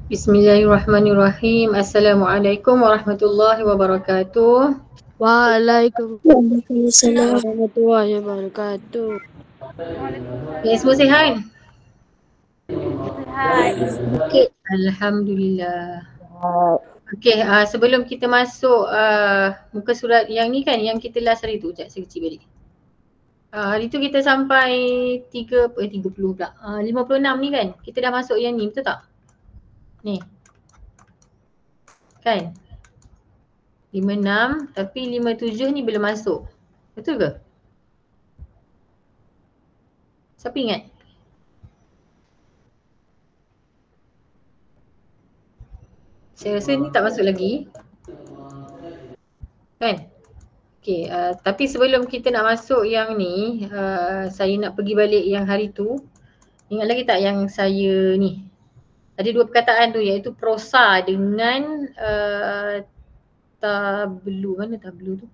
Bismillahirrahmanirrahim. Assalamualaikum warahmatullahi wabarakatuh. Waalaikumsalam warahmatullahi wabarakatuh. Ya, semua sihat? Hai. Okey, alhamdulillah. Okey, sebelum kita masuk muka surat yang ni kan, yang kita last hari tu, sekejap saya kecil balik. Hari tu kita sampai 30 pula. 56 ni kan. Kita dah masuk yang ni, betul tak? Ni. Kan? 56 tapi 57 ni belum masuk. Betul ke? Siapa ingat? Saya rasa ni tak masuk lagi. Kan? Okay, tapi sebelum kita nak masuk yang ni, saya nak pergi balik yang hari tu. Ingat lagi tak yang saya ni? Ada dua perkataan tu, iaitu prosa dengan tablu. Mana tablu tu?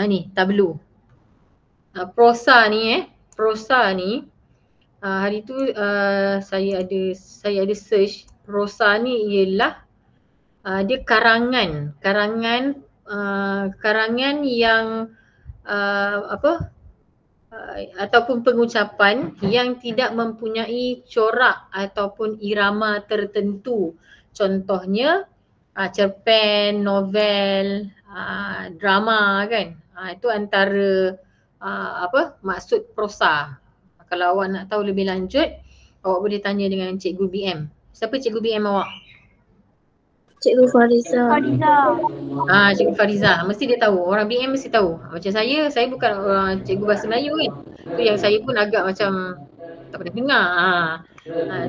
Ni, tablu. Prosa ni prosa ni hari tu saya ada search. Prosa ni ialah dia karangan yang ataupun pengucapan yang tidak mempunyai corak ataupun irama tertentu. Contohnya cerpen, novel, drama kan. Itu antara maksud prosa. Kalau awak nak tahu lebih lanjut, awak boleh tanya dengan Cikgu BM. Siapa Cikgu BM awak? Cikgu Fariza. Cikgu Fariza. Mesti dia tahu. Orang BM mesti tahu. Macam saya bukan orang cikgu bahasa Melayu kan. Tu yang saya pun agak macam tak pernah dengar.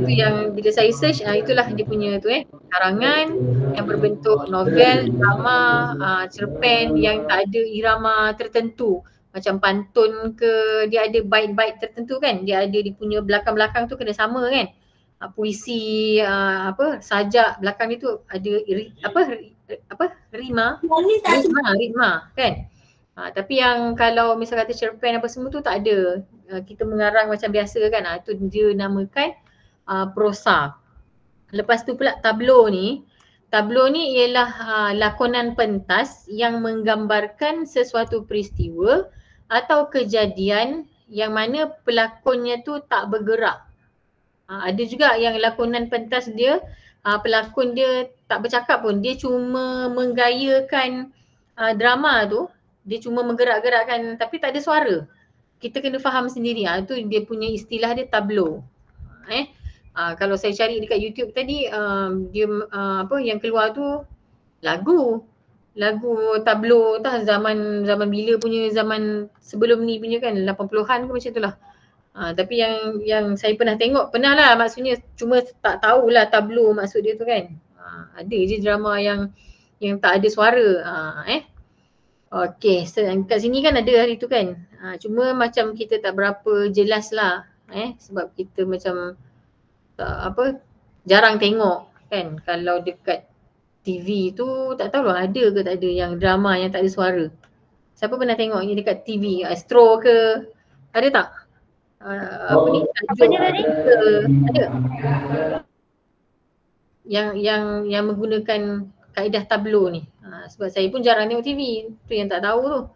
Itu yang bila saya search, itulah dia punya tu karangan yang berbentuk novel, drama, cerpen yang tak ada irama tertentu. Macam pantun ke, dia ada bait-bait tertentu kan. Dia punya belakang-belakang tu kena sama kan. Puisi sajak belakang dia tu ada rima kan. Tapi yang kalau misal kata cerpen apa semua tu tak ada. Kita mengarang macam biasa kan. Itu dia namakan prosa. Lepas tu pula tablo ni ialah lakonan pentas yang menggambarkan sesuatu peristiwa atau kejadian yang mana pelakonnya tu tak bergerak. Ada juga yang lakonan pentas dia pelakon dia tak bercakap pun, dia cuma menggayakan drama tu, dia cuma menggerak-gerakkan tapi tak ada suara. Kita kena faham sendiri. Itu dia punya istilah dia tablo. Kalau saya cari dekat YouTube tadi, dia yang keluar tu lagu tablo zaman bila punya, zaman sebelum ni punya kan, 80-an ke macam itulah. Tapi yang saya pernah tengok, pernah lah maksudnya, cuma tak tahulah tablo maksud dia tu kan. Ada je drama yang tak ada suara. Okey, kat sini kan ada hari tu kan. Cuma macam kita tak berapa jelas lah. Sebab kita macam jarang tengok kan. Kalau dekat TV tu tak tahu lah ada ke tak ada yang drama yang tak ada suara. Siapa pernah tengok ni dekat TV? Astro ke? Ada tak? Apa ni? Apa dia tadi? Ada. Yang menggunakan kaedah tablo ni. Sebab saya pun jarang tengok TV. Tu yang tak tahu tu.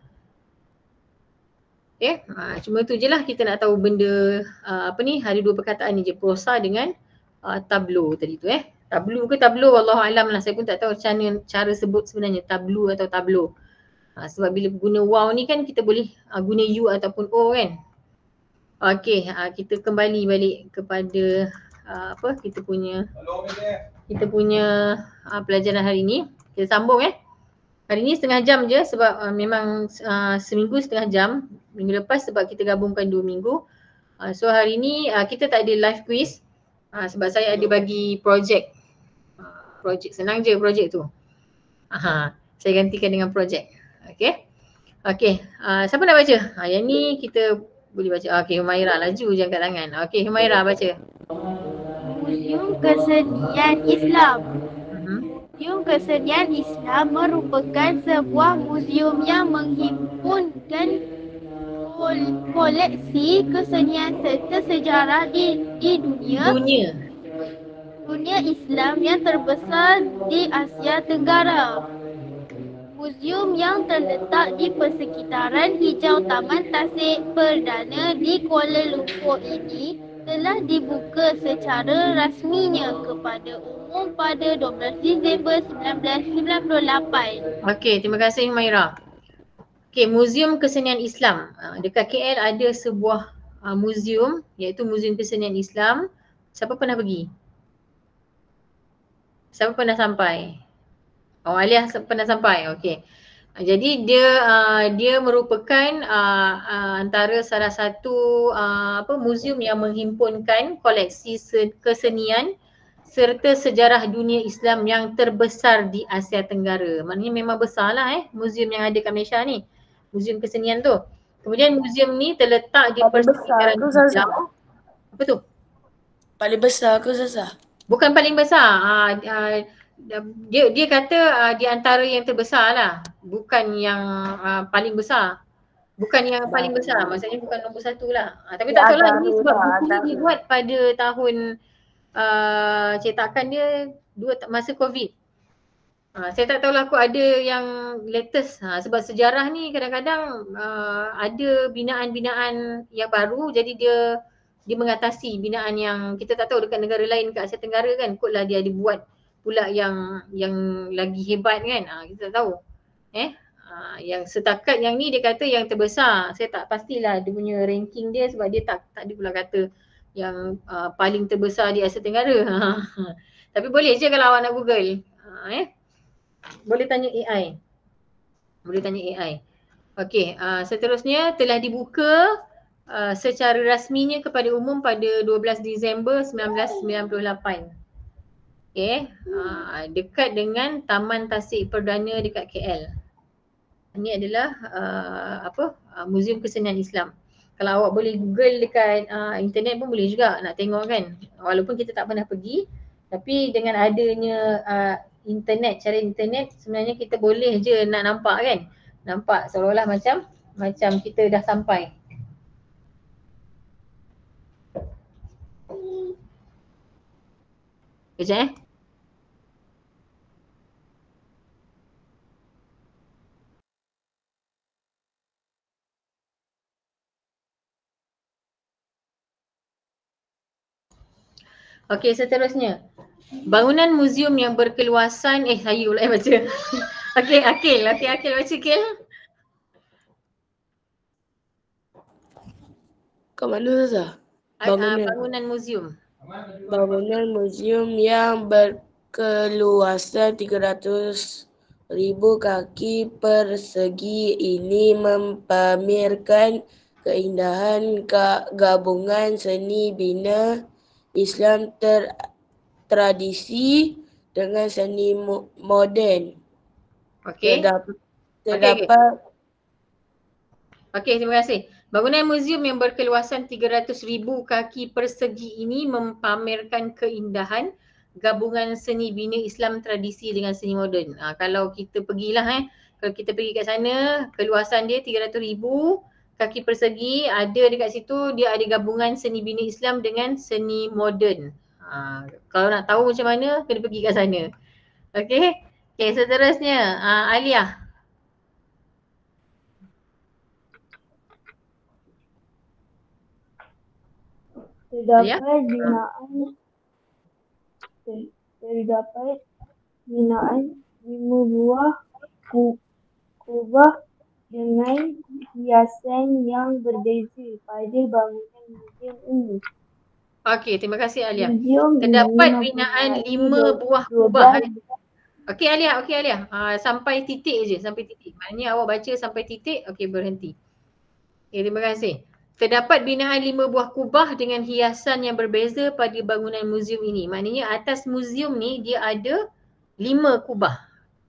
Okay. Cuma tu je lah kita nak tahu benda ada dua perkataan ni je, prosa dengan tablo tadi tu Tablo ke tablo, wallahualam lah. Saya pun tak tahu cara sebut sebenarnya, tablo atau tablo. Sebab bila guna waw ni kan kita boleh guna u ataupun o kan. Okey, kita kembali balik kepada kita punya pelajaran hari ni. Kita sambung Hari ni setengah jam je sebab memang seminggu setengah jam. Minggu lepas sebab kita gabungkan 2 minggu. So hari ni kita tak ada live quiz sebab saya ada bagi projek. Projek senang je projek tu. Saya gantikan dengan projek. Okey. Siapa nak baca? Yang ni kita boleh baca. Okey, Humaira laju je angkat tangan. Okey, Humaira baca. Museum Kesenian Islam. Museum Kesenian Islam merupakan sebuah museum yang menghimpunkan koleksi kesenian serta sejarah di dunia dunia Islam yang terbesar di Asia Tenggara. Muzium yang terletak di persekitaran hijau Taman Tasik Perdana di Kuala Lumpur ini telah dibuka secara rasminya kepada umum pada 12 Disember 1998. Okey, terima kasih Humaira. Okey, Muzium Kesenian Islam. Dekat KL ada sebuah muzium iaitu Muzium Kesenian Islam. Siapa pernah pergi? Siapa pernah sampai? Oh, Aliyah pernah sampai. Okey. Jadi dia merupakan antara salah satu muzium yang menghimpunkan koleksi kesenian serta sejarah dunia Islam yang terbesar di Asia Tenggara. Maknanya memang besarlah muzium yang ada kat Malaysia ni. Muzium kesenian tu. Kemudian muzium ni terletak di persekitaran hijau. Apa tu? Paling besar ke Zaza? Bukan paling besar. Dia kata di antara yang terbesar lah. Bukan yang paling besar. Bukan yang paling besar. Maksudnya bukan nombor satu lah. Tapi tak tahu lah ini sebab buku ni dibuat pada tahun cetakan dia masa COVID. Saya tak tahulah aku ada yang latest. Sebab sejarah ni kadang-kadang ada binaan-binaan yang baru, jadi dia mengatasi binaan yang kita tak tahu dekat negara lain kat Asia Tenggara kan. Kotlah dia ada buat pula yang lagi hebat kan. Kita tak tahu. Yang setakat yang ni dia kata yang terbesar. Saya tak pastilah dia punya ranking dia sebab dia tak ada pula kata yang paling terbesar di Asia Tenggara. Tapi boleh je kalau awak nak Google. Boleh tanya AI. Okey, seterusnya telah dibuka secara rasminya kepada umum pada 12 Disember 1998. Okey, dekat dengan Taman Tasik Perdana dekat KL. Ini adalah Muzium Kesenian Islam. Kalau awak boleh Google dekat internet pun boleh juga nak tengok kan. Walaupun kita tak pernah pergi, tapi dengan adanya cara internet sebenarnya kita boleh je nak nampak kan. Nampak seolah-olah macam kita dah sampai. Kejap Okey, seterusnya. Bangunan muzium yang berkeluasan saya pula yang baca. Okey, Akil baca Akil. Kat mana Zaza? Bangunan muzium. Bangunan muzium yang berkeluasan 300,000 kaki persegi ini mempamerkan keindahan gabungan seni bina Islam tradisi dengan seni moden. Okey. Terdapat Okey, terima kasih. Bangunan muzium yang berkeluasan 300,000 kaki persegi ini mempamerkan keindahan gabungan seni bina Islam tradisi dengan seni moden. Kalau kita pergilah kalau kita pergi kat sana, keluasan dia 300,000 kaki persegi, ada dekat situ dia ada gabungan seni bina Islam dengan seni moden. Kalau nak tahu macam mana, kena pergi kat sana. Okey. Okey, seterusnya Aliyah. Terdapat binaan 5 buah kubah dengan hiasan yang berbeza pada bangunan muzium ini. Okey, terima kasih Aliyah. Terdapat binaan 5 buah kubah. Okey Aliyah. Sampai titik je, sampai titik. Maknanya awak baca sampai titik, okey berhenti. Okey, terima kasih. Terdapat binaan 5 buah kubah dengan hiasan yang berbeza pada bangunan muzium ini. Maknanya atas muzium ni dia ada 5 kubah.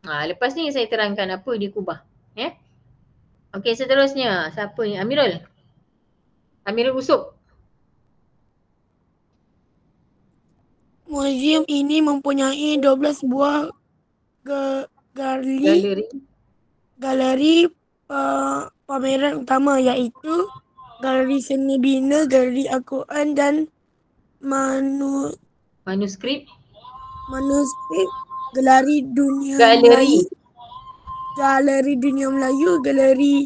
Lepas ni saya terangkan apa dia kubah. Okey, seterusnya. Siapa ni? Amirul Usop. Muzium ini mempunyai 12 buah galeri pameran utama iaitu Galeri Seni Bina, Galeri Al-Quran dan manuskrip manuskrip, galeri dunia Galeri Melayu, galeri dunia Melayu, galeri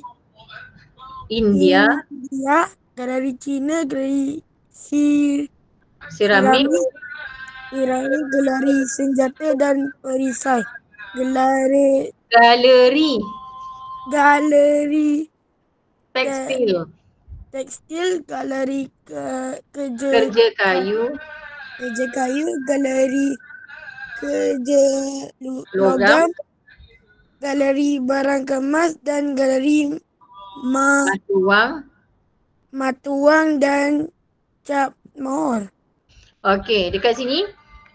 India, India, galeri Cina, galeri seramik, Piramid, galeri senjata dan perisai. galeri Galeri tekstil, tekstil, galeri kerja kerja kayu, kerja kayu, galeri kerja logam, logam, galeri barang kemas dan galeri batu wang. mata wang dan cap mohon. Okey, dekat sini.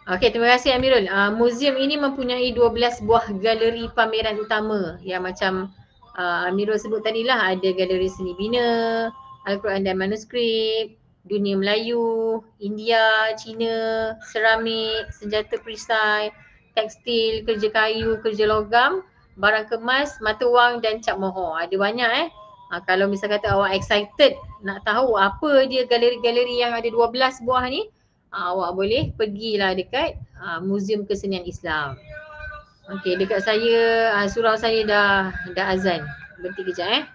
Okey, terima kasih Amirul. Museum ini mempunyai 12 buah galeri pameran utama yang macam Amirul sebut tadilah, ada galeri seni bina, Al-Quran dan manuskrip, dunia Melayu, India, Cina, seramik, senjata perisai, tekstil, kerja kayu, kerja logam, barang kemas, mata wang dan cap mohor. Ada banyak kalau misal kata awak excited nak tahu apa dia galeri-galeri yang ada 12 buah ni, awak boleh pergilah dekat Muzium Kesenian Islam. Okey, dekat saya surau saya dah azan. Berhenti kejap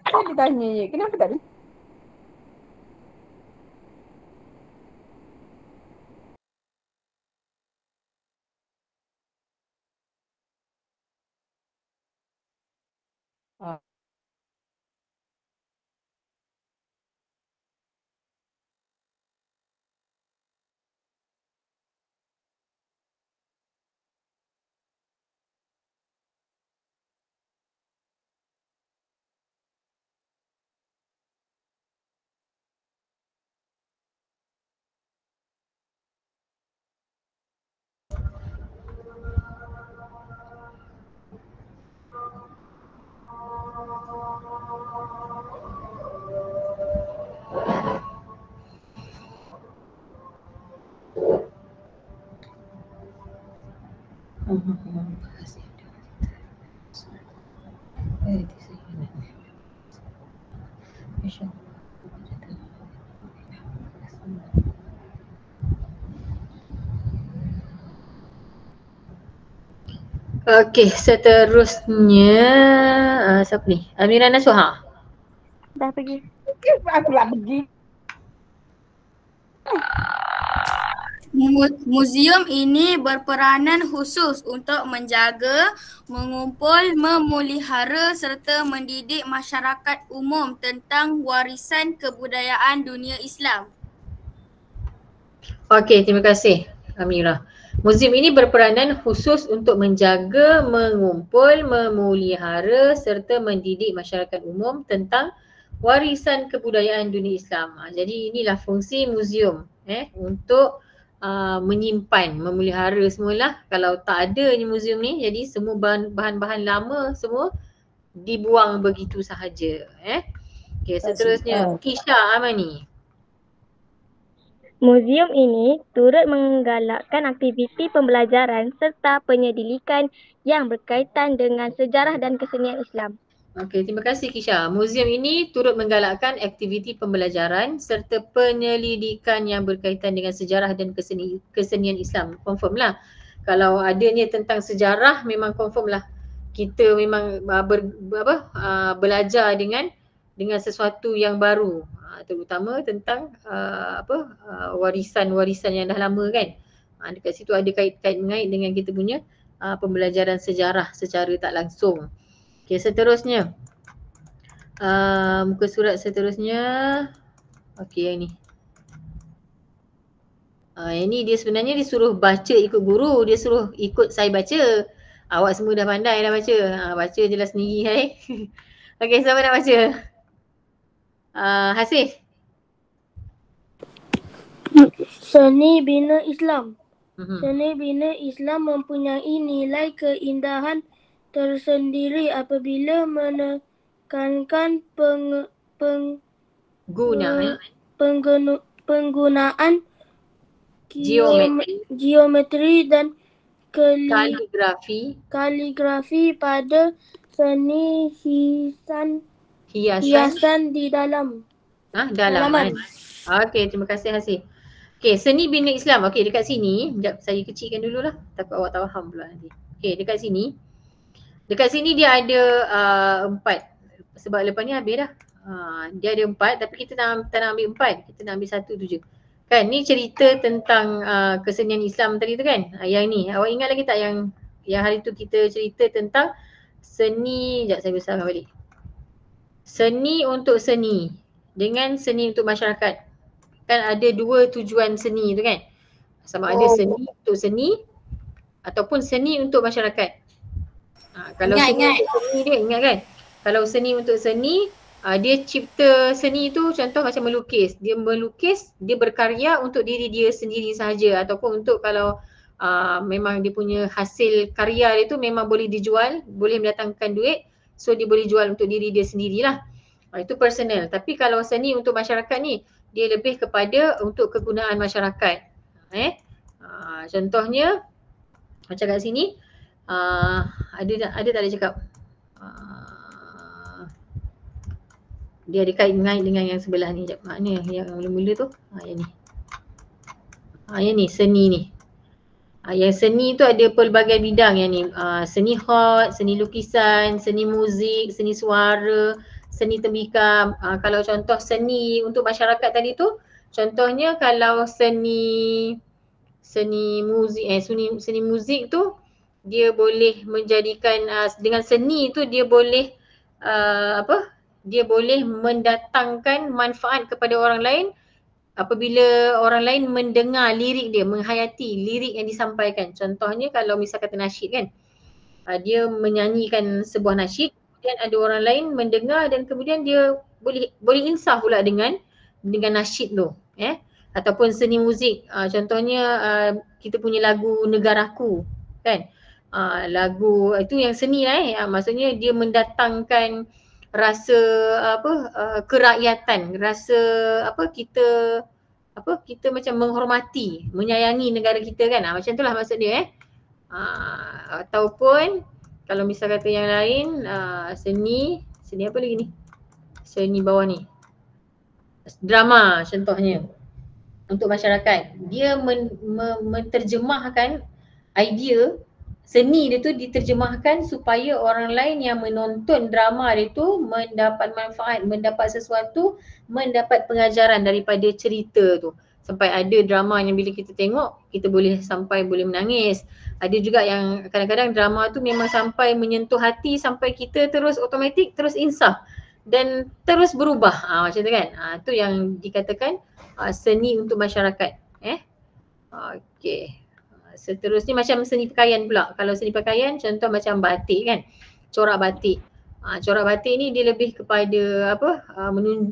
Kan dia tanya je, kenapa tak ada? Okey, seterusnya siapa ni? Amira Nasuha. Dah pergi. Aku nak pergi. Muzium ini berperanan khusus untuk menjaga, mengumpul, memelihara serta mendidik masyarakat umum tentang warisan kebudayaan dunia Islam. Okey, terima kasih Amira. Muzium ini berperanan khusus untuk menjaga, mengumpul, memelihara serta mendidik masyarakat umum tentang warisan kebudayaan dunia Islam. Jadi inilah fungsi muzium untuk menyimpan, memelihara semualah. Kalau tak ada ni muzium ni, jadi semua bahan-bahan lama semua dibuang begitu sahaja. Okey, seterusnya Kisha Amani. Muzium ini turut menggalakkan aktiviti pembelajaran serta penyelidikan yang berkaitan dengan sejarah dan kesenian Islam. Okey, terima kasih Kisha. Muzium ini turut menggalakkan aktiviti pembelajaran serta penyelidikan yang berkaitan dengan sejarah dan kesenian Islam. Confirm lah. Kalau adanya tentang sejarah memang confirm lah. Kita memang belajar dengan sesuatu yang baru. Terutama tentang warisan-warisan yang dah lama kan. Dekat situ ada kait-mengait dengan kita punya pembelajaran sejarah secara tak langsung. Okey, seterusnya. Muka surat seterusnya. Okey, yang ni. Yang ni dia sebenarnya disuruh baca ikut guru. Dia suruh ikut saya baca. Awak semua dah pandai dah baca. Baca je lah sendiri. Okey, siapa nak baca? Hasif. Seni bina Islam. Seni bina Islam mempunyai nilai keindahan tersendiri apabila menekankan penggunaan geometri dan kaligrafi pada seni hiasan di dalaman. Okey, terima kasih Hasif. Okey, seni bina Islam. Okey, dekat sini, sekejap saya kecilkan dululah. Takut awak tak faham pula nanti. Okey, dekat sini. Dekat sini dia ada 4. Sebab lepas ni habis dah. Dia ada 4 tapi kita tak nak ambil 4. Kita nak ambil 1 tu je. Kan ni cerita tentang kesenian Islam tadi tu kan. Yang ni, awak ingat lagi tak yang hari tu kita cerita tentang seni, sekejap saya besarkan balik. Seni untuk seni dengan seni untuk masyarakat. Kan ada 2 tujuan seni tu kan. Sama ada seni untuk seni ataupun seni untuk masyarakat. Kalau seni untuk seni dia ingat kan. Kalau seni untuk seni, dia cipta seni tu contoh macam melukis. Dia melukis, dia berkarya untuk diri dia sendiri sahaja ataupun untuk kalau memang dia punya hasil karya dia tu memang boleh dijual, boleh mendatangkan duit. So dia boleh jual untuk diri dia sendirilah. Itu personal. Tapi kalau seni untuk masyarakat ni, dia lebih kepada untuk kegunaan masyarakat. Contohnya macam kat sini ada tak ada cakap dia ada kait-mengait dengan yang sebelah ni. Mana yang mula-mula tu? Yang ni. Yang ni, seni ni. Yang seni tu ada pelbagai bidang yang ni. Seni hot, seni lukisan, seni muzik, seni suara, seni tembikar. Kalau contoh seni untuk masyarakat tadi tu, contohnya kalau seni muzik tu dia boleh menjadikan dengan seni tu dia boleh dia boleh mendatangkan manfaat kepada orang lain apabila orang lain mendengar lirik dia, menghayati lirik yang disampaikan. Contohnya kalau misal kata nasyid kan, dia menyanyikan sebuah nasyid, kemudian ada orang lain mendengar dan kemudian dia boleh insaf pula dengan nasyid tu. Ataupun seni muzik, contohnya kita punya lagu Negaraku kan, lagu itu yang seni lah maksudnya dia mendatangkan rasa kerakyatan, rasa kita macam menghormati, menyayangi negara kita kan, macam itulah maksud dia. Ataupun kalau misal kata yang lain, seni apa lagi ni? Seni bawah ni. Drama contohnya untuk masyarakat. Dia menterjemahkan idea seni dia tu, diterjemahkan supaya orang lain yang menonton drama dia tu mendapat manfaat, mendapat sesuatu, mendapat pengajaran daripada cerita tu. Sampai ada drama yang bila kita tengok, kita boleh menangis. Ada juga yang kadang-kadang drama tu memang sampai menyentuh hati, sampai kita terus automatik terus insaf dan terus berubah. Macam tu kan. Tu yang dikatakan seni untuk masyarakat. Okey. Seterusnya macam seni pakaian pula. Kalau seni pakaian contoh macam batik kan. Corak batik. Corak batik ni dia lebih kepada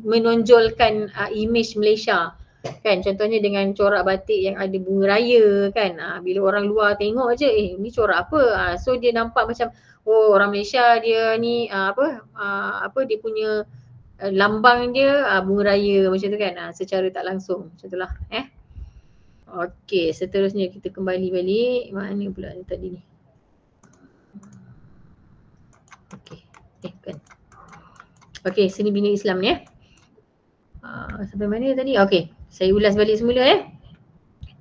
menonjolkan image Malaysia. Kan contohnya dengan corak batik yang ada bunga raya kan. Bila orang luar tengok je, ni corak apa? So dia nampak macam orang Malaysia dia ni dia punya lambang dia bunga raya macam tu kan. Secara tak langsung. Macam itulah. Okey, seterusnya kita kembali balik. Mana pula tadi ni? Okey. Kan. Okey, seni bina Islam ni sampai mana tadi? Okey, saya ulas balik semula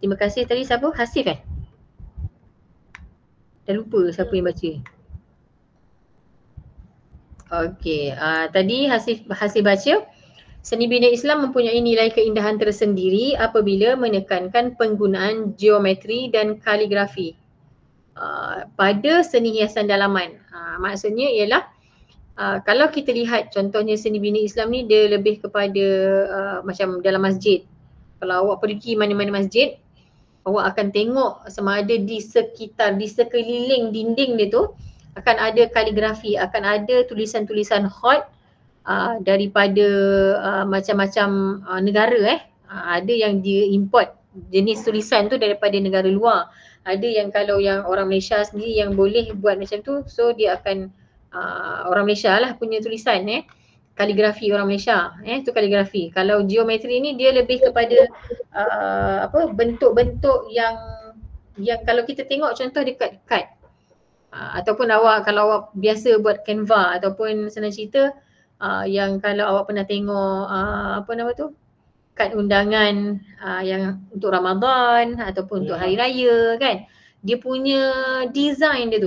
Terima kasih tadi siapa? Hasif Dah lupa siapa yang baca. Okey, tadi Hasif baca seni bina Islam mempunyai nilai keindahan tersendiri apabila menekankan penggunaan geometri dan kaligrafi pada seni hiasan dalaman. Maksudnya ialah kalau kita lihat contohnya seni bina Islam ni dia lebih kepada macam dalam masjid. Kalau awak pergi mana-mana masjid, awak akan tengok sama ada di sekeliling dinding dia tu akan ada kaligrafi, akan ada tulisan-tulisan khat daripada macam-macam negara ada yang dia import jenis tulisan tu daripada negara luar. Ada yang kalau yang orang Malaysia sendiri yang boleh buat macam tu, so dia akan orang Malaysia lah punya tulisan kaligrafi orang Malaysia tu kaligrafi. Kalau geometri ni dia lebih kepada bentuk-bentuk yang kalau kita tengok contoh dekat kad ataupun kalau awak biasa buat Canva ataupun senang cerita yang kalau awak pernah tengok kad undangan yang untuk Ramadan ataupun untuk hari raya kan, dia punya design dia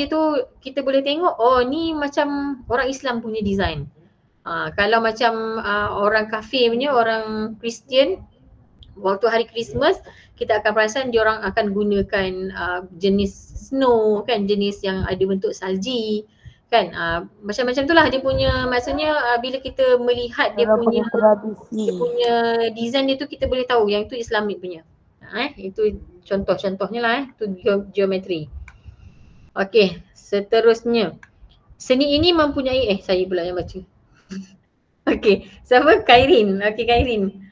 tu kita boleh tengok ni macam orang Islam punya design. Kalau macam orang kafir punya, orang Kristian, waktu hari Christmas kita akan perasan dia orang akan gunakan jenis snow kan, jenis yang ada bentuk salji kan, macam-macam tu lah dia punya. Maksudnya bila kita melihat dia punya design dia tu, kita boleh tahu yang tu Islamik punya. Itu contoh-contohnya lah tu geometri. Okey, seterusnya seni ini mempunyai saya pula yang baca. Okey, siapa? Khairin. Okey, Khairin.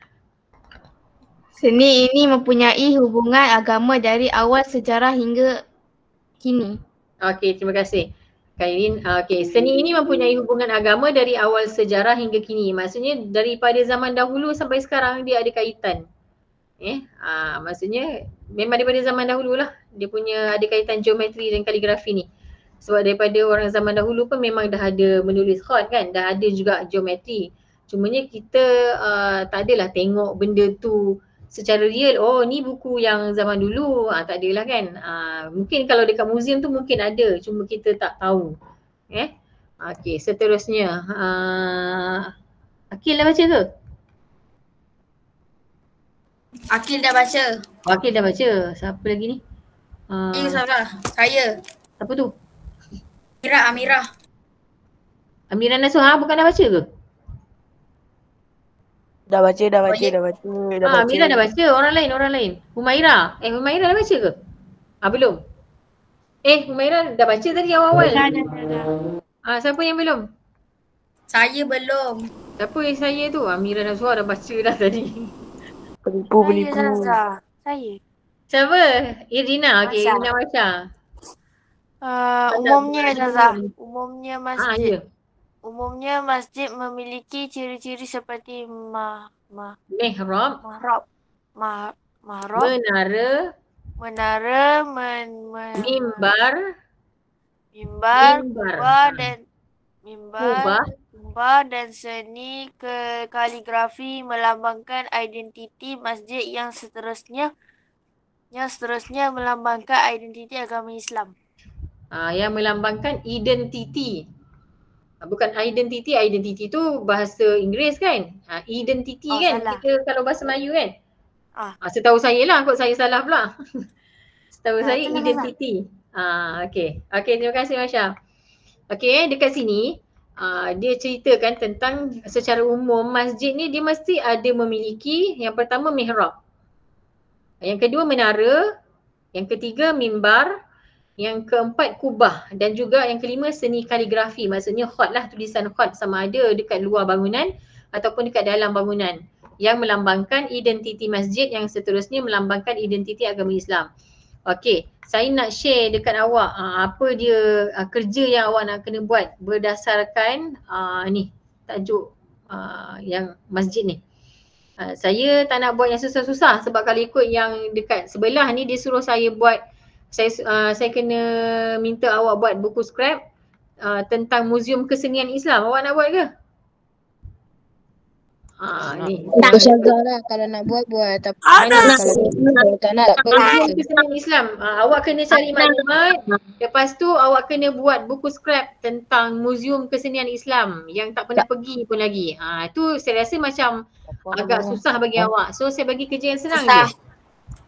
Seni ini mempunyai hubungan agama dari awal sejarah hingga kini. Okey, terima kasih Khairin. Okey, seni ini mempunyai hubungan agama dari awal sejarah hingga kini. Maksudnya daripada zaman dahulu sampai sekarang dia ada kaitan. Maksudnya memang daripada zaman dahulu lah dia punya ada kaitan geometri dan kaligrafi ni. Sebab daripada orang zaman dahulu pun memang dah ada menulis khat kan, dah ada juga geometri. Cumanya kita tak adalah tengok benda tu secara real, ni buku yang zaman dulu, tak adalah kan. Mungkin kalau dekat museum tu mungkin ada, cuma kita tak tahu. Okey, seterusnya Akil dah baca ke? Akil dah baca. Akil dah baca. Siapa lagi ni? Salah. Saya. Siapa tu? Amirah. Amirah Nasuha bukan dah baca ke? Dah baca. Amirah dah baca, orang lain. Humaira dah baca ke? Belum. Humaira dah baca tadi awal-awal. Dah. Siapa yang belum? Saya belum. Siapa yang saya tu? Amirah Nasuha dah baca dah tadi. Penipu. Saya. Siapa? Irina. Okey, Irina baca. Umumnya umumnya masjid. Ya. Umumnya masjid memiliki ciri-ciri seperti mihrab, mihrab, menara, menara, mimbar, kubah dan seni kaligrafi melambangkan identiti masjid yang seterusnya melambangkan identiti agama Islam. Yang melambangkan identiti. Bukan identiti tu bahasa Inggeris kan? Identiti kan? Salah. Kita kalau bahasa Melayu kan? Setahu saya lah, kot saya salah pula. Setahu saya identiti. Okey. Okey, terima kasih Masya. Okey, dekat sini dia ceritakan tentang secara umum masjid ni dia mesti ada memiliki yang pertama mihrab. Yang kedua menara, yang ketiga mimbar, yang keempat kubah dan juga yang kelima seni kaligrafi. Maksudnya khat lah, tulisan khat sama ada dekat luar bangunan ataupun dekat dalam bangunan yang melambangkan identiti masjid yang seterusnya melambangkan identiti agama Islam. Okey, saya nak share dekat awak apa dia kerja yang awak nak kena buat berdasarkan ni tajuk yang masjid ni. Saya tak nak buat yang susah-susah sebab kalau ikut yang dekat sebelah ni dia suruh saya buat, saya kena minta awak buat buku scrap tentang Muzium Kesenian Islam. Awak nak buat ke? Ni. Bersyagah lah kalau nak buat. Tapi kalau tak nak tak Muzium Kesenian Islam. Awak kena cari maklumat. Lepas tu awak kena buat buku scrap tentang Muzium Kesenian Islam yang tak pernah pergi pun lagi. Tu saya rasa macam agak susah bagi awak. So saya bagi kerja yang senang je.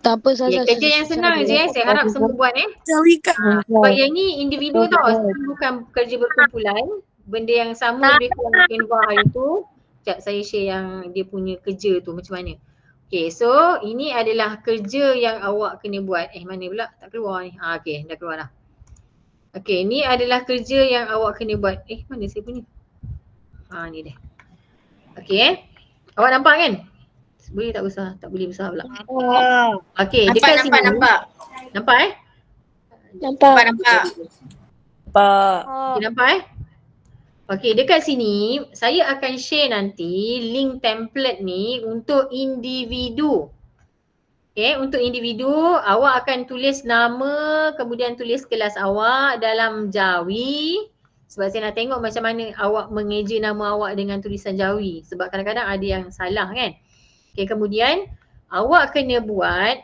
Tak apa, Kerja yang senang je. Saya harap semua buat sebab yang ni individu tau. Bukan kerja berkumpulan. Benda yang sama lebih kurang Canva itu. Sekejap saya share yang dia punya kerja tu macam mana. Okay, so ini adalah kerja yang awak kena buat. Mana pula? Tak keluar ni. Okay, dah keluar dah. Okay, ni adalah kerja yang awak kena buat. Mana saya punya? Ni dia. Okay, awak nampak kan? Boleh tak besar? Tak boleh besar pula. Okay, dekat sini. Nampak. Nampak Nampak. Okay, nampak Okey, dekat sini saya akan share nanti link template ni untuk individu. Okey, untuk individu awak akan tulis nama, kemudian tulis kelas awak dalam Jawi. Sebab saya nak tengok macam mana awak mengeja nama awak dengan tulisan Jawi. Sebab kadang-kadang ada yang salah kan. Okey, kemudian awak kena buat,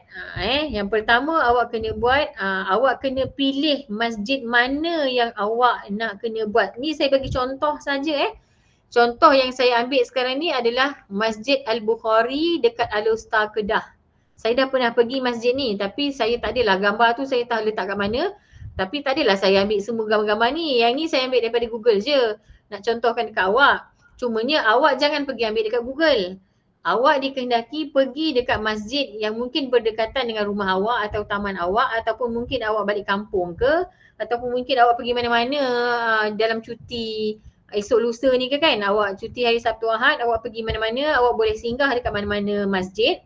yang pertama awak kena buat, awak kena pilih masjid mana yang awak nak kena buat. Ni saya bagi contoh saja Contoh yang saya ambil sekarang ni adalah Masjid Al-Bukhari dekat Al-Usta Kedah. Saya dah pernah pergi masjid ni tapi saya tak adalah gambar tu saya tahu letak kat mana. Tapi tak adalah saya ambil semua gambar-gambar ni. Yang ni saya ambil daripada Google je. Nak contohkan dekat awak. Cumanya awak jangan pergi ambil dekat Google. Awak dikehendaki pergi dekat masjid yang mungkin berdekatan dengan rumah awak atau taman awak ataupun mungkin awak balik kampung ke ataupun mungkin awak pergi mana-mana dalam cuti esok lusa ni ke kan, awak cuti hari Sabtu Ahad, awak pergi mana-mana, awak boleh singgah dekat mana-mana masjid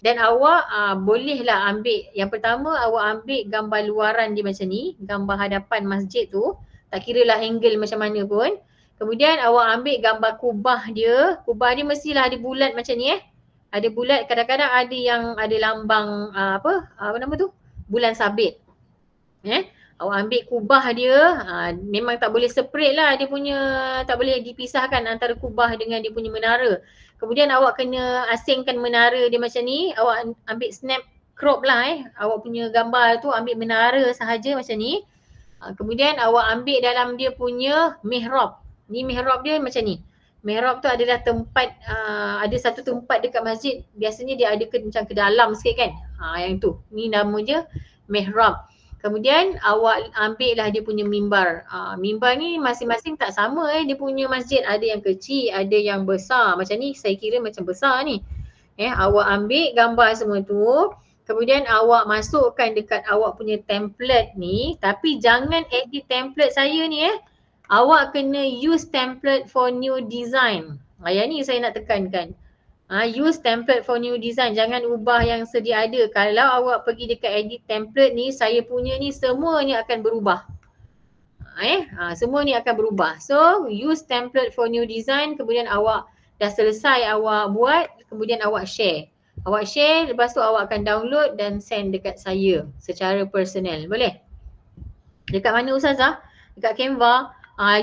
dan awak bolehlah ambil, yang pertama awak ambil gambar luaran dia macam ni, gambar hadapan masjid tu, tak kira lah angle macam mana pun. Kemudian awak ambil gambar kubah dia mestilah ada bulat macam ni Ada bulat, kadang-kadang ada yang ada lambang apa nama tu? Bulan sabit. Awak ambil kubah dia, memang tak boleh separate lah dia punya, tak boleh dipisahkan antara kubah dengan dia punya menara. Kemudian awak kena asingkan menara dia macam ni, awak ambil snap crop lah awak punya gambar tu ambil menara sahaja macam ni. Kemudian awak ambil dalam dia punya mihrab. Ni mihrab dia macam ni. Mihrab tu adalah tempat, ada satu tempat dekat masjid, biasanya dia ada macam ke dalam sikit kan. Yang tu, ni nama dia mihrab. Kemudian awak ambil lah dia punya mimbar. Mimbar ni masing-masing tak sama dia punya masjid. Ada yang kecil, ada yang besar. Macam ni saya kira macam besar ni. Awak ambil gambar semua tu. Kemudian awak masukkan dekat awak punya template ni. Tapi jangan edit template saya ni Awak kena use template for new design. Yang ni saya nak tekankan. Use template for new design. Jangan ubah yang sedia ada. Kalau awak pergi dekat edit template ni, saya punya ni semuanya akan berubah. Semua ni akan berubah. So, use template for new design. Kemudian awak dah selesai awak buat, kemudian awak share. Awak share, lepas tu awak akan download dan send dekat saya secara personal. Boleh? Dekat mana Ustazah? Dekat Canva.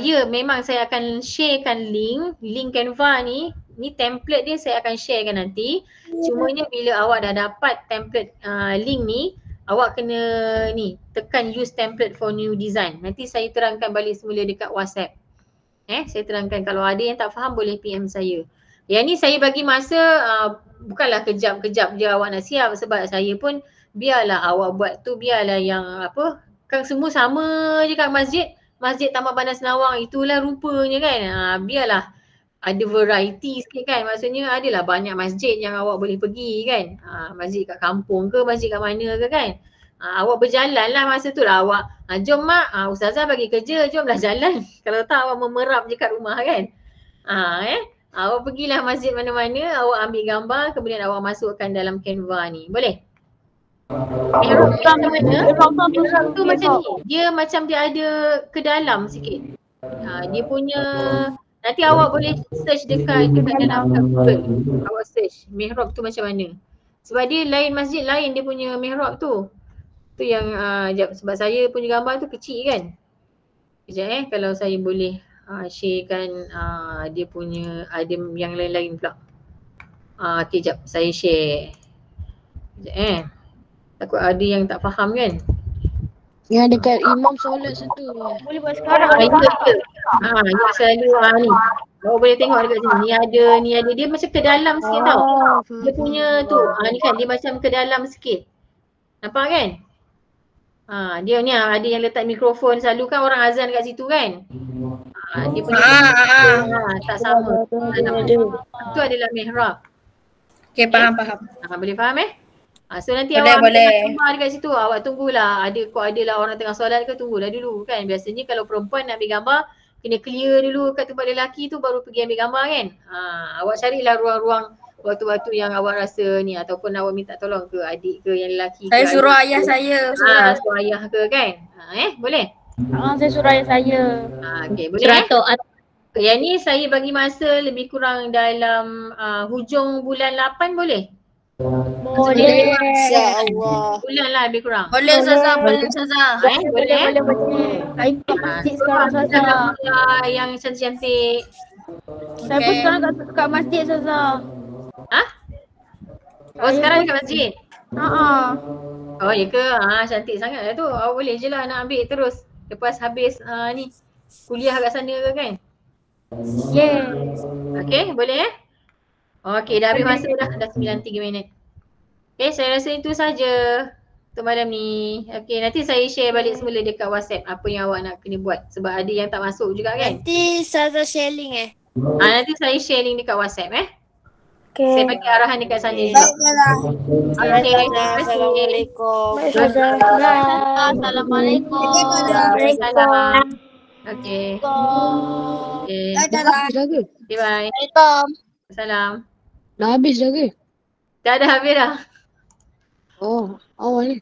Ya, memang saya akan sharekan link Canva ni template dia saya akan sharekan nanti. Cumanya bila awak dah dapat template link ni, awak kena ni tekan use template for new design. Nanti saya terangkan balik semula dekat WhatsApp. Saya terangkan, kalau ada yang tak faham boleh PM saya. Yang ni saya bagi masa bukanlah kejap-kejap je awak nak siap, sebab saya pun biarlah awak buat tu, biarlah yang apa, kan semua sama je kat Masjid Taman Bandar Senawang, itulah rupanya kan. Biarlah ada variety sikit kan, maksudnya adalah banyak masjid yang awak boleh pergi kan. Masjid kat kampung ke, masjid kat mana ke kan. Awak berjalan lah masa tu lah awak, jom mak, Ustazah bagi kerja, jomlah jalan. Kalau tak awak memerap je kat rumah kan. Awak pergilah masjid mana-mana, awak ambil gambar, kemudian awak masukkan dalam Canva ni. Boleh? Mihrab tu macam ni. Dia macam dia ada ke dalam sikit. Dia punya, nanti awak boleh search dekat dalam Google. Awak search mihrab tu macam mana. Sebab dia lain masjid lain dia punya mihrab tu. Tu yang sebab saya punya gambar tu kecil kan. Sekejap kalau saya boleh sharekan dia punya, ada yang lain-lain pula. Okay, sekejap saya share. Sekejap takut ada yang tak faham kan. Yang dekat imam solat situ. Boleh buat sekarang. Yang selalu ni. Awak boleh tengok dekat sini. Ni ada. Dia macam ke dalam sikit tau. Dia punya tu. Ni kan dia macam ke dalam sikit. Nampak kan? Dia ni ada yang letak mikrofon. Selalu kan orang azan kat situ kan. Dia punya tak sama. Itu adalah mihrab. Okay, faham. Boleh faham so nanti boleh, awak boleh. ambil dekat situ, awak tunggulah. Kok adalah orang tengah solat ke, tunggulah dulu kan. Biasanya kalau perempuan nak ambil gambar, kena clear dulu kat tempat lelaki tu baru pergi ambil gambar kan. Awak carilah ruang-ruang waktu-waktu yang awak rasa ni, ataupun awak minta tolong ke adik ke yang lelaki. Saya suruh ayah saya. Suruh ayah ke kan. Boleh? Saya suruh ayah saya. Okay, boleh Yang ni saya bagi masa lebih kurang dalam hujung bulan 8 boleh? Boleh. InsyaAllah. Bulan lah lebih kurang. Boleh Ustazah, boleh Ustazah. Boleh. Saya kat masjid sekarang Ustazah. Yang cantik-cantik. Saya pun sekarang kat masjid Ustazah. Sekarang dekat masjid? Oh ya ke? Cantik sangat lah tu. Awak boleh je lah nak ambil terus. Lepas habis ni kuliah kat sana ke kan? Yes. Okay, boleh Okay, dah habis masa dah 93 minit. Okay, saya rasa itu saja untuk malam ni. Okay, nanti saya share balik semula dekat WhatsApp apa yang awak nak kena buat. Sebab ada yang tak masuk juga kan. Nanti Ustazah share link Nanti saya share link dekat WhatsApp Okay. Saya bagi arahan dekat sana juga. Okay, Assalamualaikum. Assalamualaikum. Waalaikumsalam. Okay. Okay, bye. Assalam. Dah habis dah ke? Dah habis dah. Oh, awal ni.